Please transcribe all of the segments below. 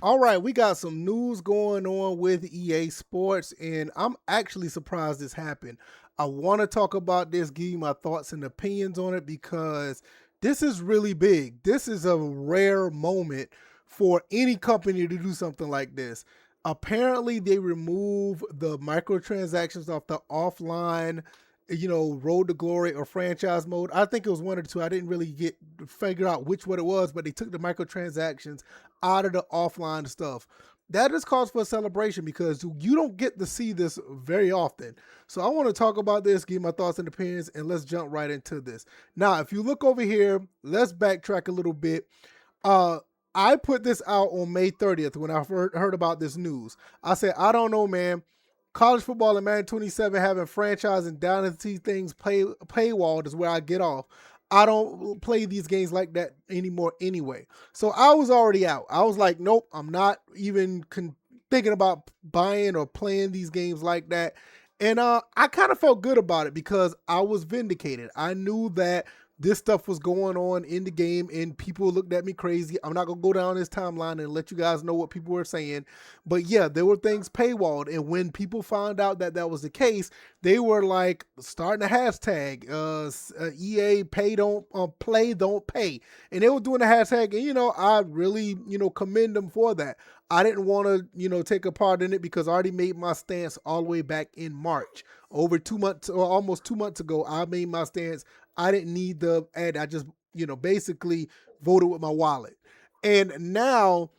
All right, we got some news going on with EA Sports, and I'm actually surprised this happened. I want to talk about this, give you my thoughts and opinions on it because this is really big. This is a rare moment for any company to do something like this. Apparently, they remove the microtransactions off the offline, Road to Glory or franchise mode. I think it was one or two. I didn't really figure out which one it was, but they took the microtransactions out of the offline stuff. That is cause for a celebration because you don't get to see this very often. So I want to talk about this, give my thoughts and opinions, and let's jump right into this. Now, if you look over here, let's backtrack a little bit. Uh, I put this out on May 30th when I heard about this news. I said, I don't know, man. College football and Madden 27 having franchise and dynasty things paywalled is where I get off. I don't play these games like that anymore anyway. So I was already out. I was like, nope, I'm not even thinking about buying or playing these games like that. And I kind of felt good about it because I was vindicated. I knew that this stuff was going on in the game and people looked at me crazy. I'm not going to go down this timeline and let you guys know what people were saying. But yeah, there were things paywalled. And when people found out that that was the case, they were like starting a hashtag, EA play don't pay. And they were doing a hashtag. And, I really, commend them for that. I didn't want to, take a part in it because I already made my stance all the way back in March. Over 2 months or almost 2 months ago, I made my stance. I didn't need the ad. I just, basically voted with my wallet. And now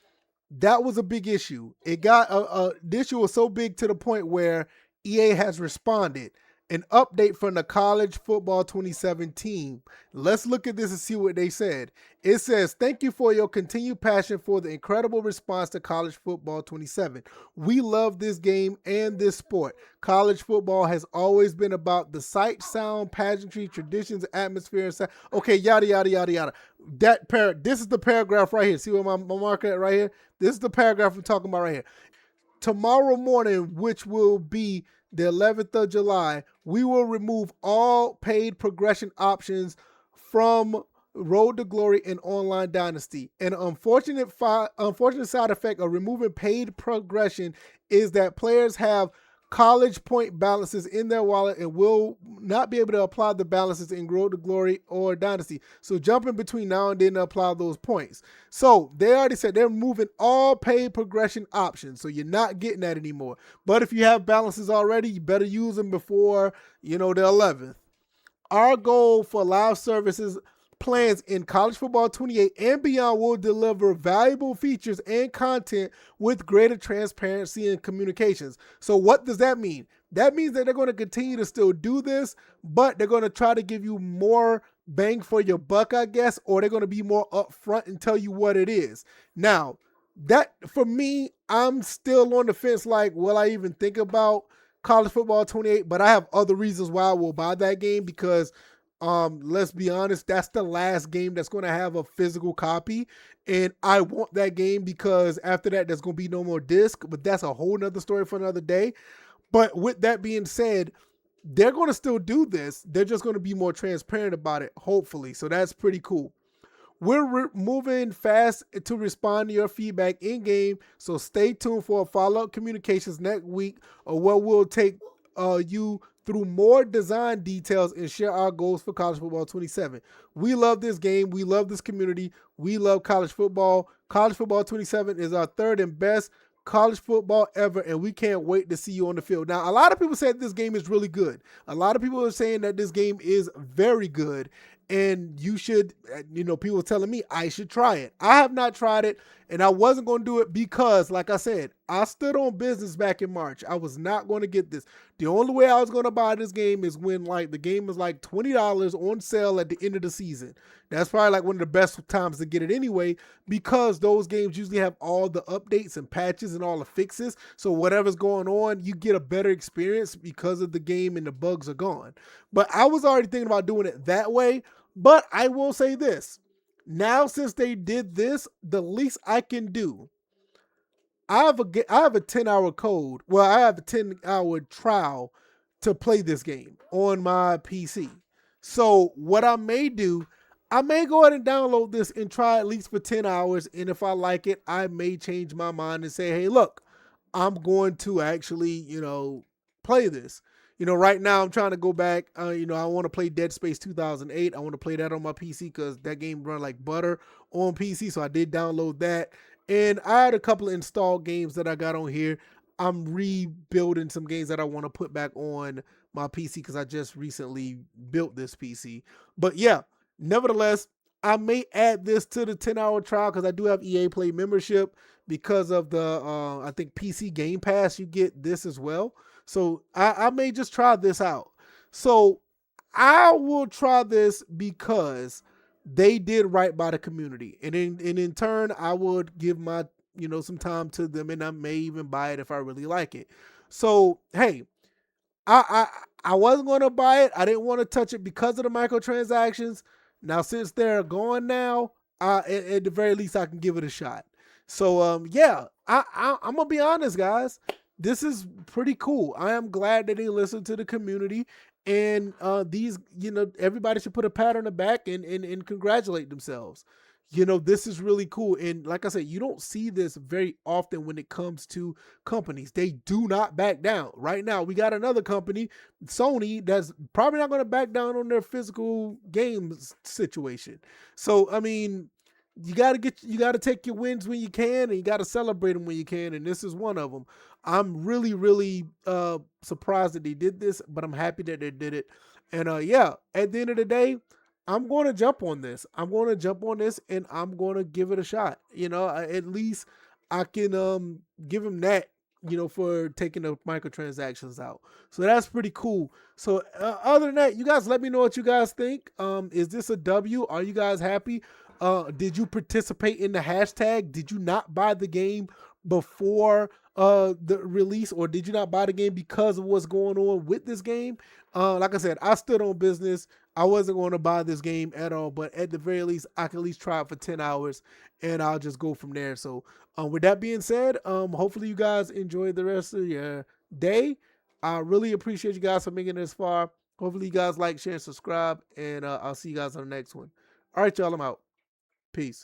that was a big issue. It got the issue was so big to the point where EA has responded. An update from the College Football 2017. Let's look at this and see what they said. It says, thank you for your continued passion for the incredible response to College Football 27. We love this game and this sport. College football has always been about the sight, sound, pageantry, traditions, atmosphere, and sound. Okay, yada, yada, yada, yada. This is the paragraph right here. See what my marker at right here? This is the paragraph we're talking about right here. Tomorrow morning, which will be the 11th of July, we will remove all paid progression options from Road to Glory and Online Dynasty. An unfortunate side effect of removing paid progression is that players have college point balances in their wallet and will not be able to apply the balances in Road to Glory or Dynasty. So jumping between now and then to apply those points. So they already said they're removing all paid progression options. So you're not getting that anymore. But if you have balances already, you better use them before, the 11th. Our goal for live services plans in College Football 28 and beyond will deliver valuable features and content with greater transparency and communications. So what does that mean? That means that they're going to continue to still do this, but they're going to try to give you more bang for your buck, I guess, or they're going to be more upfront and tell you what it is. Now, that for me, I'm still on the fence like, will I even think about College Football 28? But I have other reasons why I will buy that game because let's be honest, that's the last game that's going to have a physical copy. And I want that game because after that, there's going to be no more disc. But that's a whole nother story for another day. But with that being said, they're going to still do this. They're just going to be more transparent about it, hopefully. So that's pretty cool. We're moving fast to respond to your feedback in game. So stay tuned for follow-up communications next week, or where we'll take you through more design details and share our goals for College Football 27. We love this game. We love this community. We love college football. College Football 27 is our third and best college football ever, and we can't wait to see you on the field. Now, a lot of people said this game is really good. A lot of people are saying that this game is very good, and you should, people are telling me I should try it. I have not tried it, and I wasn't going to do it because, like I said, I stood on business back in March. I was not going to get this. The only way I was going to buy this game is when the game is like $20 on sale at the end of the season. That's probably like one of the best times to get it anyway, because those games usually have all the updates and patches and all the fixes. So whatever's going on, you get a better experience because of the game and the bugs are gone. But I was already thinking about doing it that way. But I will say this. Now, since they did this, the least I can do, I have a 10-hour code. Well, I have a 10-hour trial to play this game on my PC. So what I may do, I may go ahead and download this and try at least for 10 hours. And if I like it, I may change my mind and say, hey, look, I'm going to actually, play this. Right now I'm trying to go back. I want to play Dead Space 2008. I want to play that on my PC because that game run like butter on PC. So I did download that. And I had a couple of installed games that I got on here. I'm rebuilding some games that I want to put back on my PC because I just recently built this PC. But yeah, nevertheless, I may add this to the 10-hour trial because I do have EA Play membership because of the I think PC Game Pass. You get this as well, so I may just try this out. So I will try this because they did right by the community, and in turn, I would give my some time to them, and I may even buy it if I really like it. So hey, I I wasn't going to buy it. I didn't want to touch it because of the microtransactions. Now since they're gone now, at the very least I can give it a shot. So yeah, I'm gonna be honest, guys. This is pretty cool. I am glad that they listened to the community, and these everybody should put a pat on the back and congratulate themselves. This is really cool, and like I said, you don't see this very often when it comes to companies. They do not back down. Right now, we got another company, Sony, that's probably not going to back down on their physical games situation. So, I mean, you got to take your wins when you can, and you got to celebrate them when you can. And this is one of them. I'm really, really surprised that they did this, but I'm happy that they did it. And yeah, at the end of the day, I'm going to jump on this. I'm going to jump on this, and I'm going to give it a shot. At least I can give him that. For taking the microtransactions out. So that's pretty cool. So other than that, you guys let me know what you guys think. Is this a W? Are you guys happy? Did you participate in the hashtag? Did you not buy the game before the release, or did you not buy the game because of what's going on with this game? Like I said, I stood on business. I wasn't going to buy this game at all, but at the very least, I can at least try it for 10 hours, and I'll just go from there. So with that being said, hopefully you guys enjoy the rest of your day. I really appreciate you guys for making it this far. Hopefully you guys like, share, and subscribe, and I'll see you guys on the next one. All right, y'all, I'm out. Peace.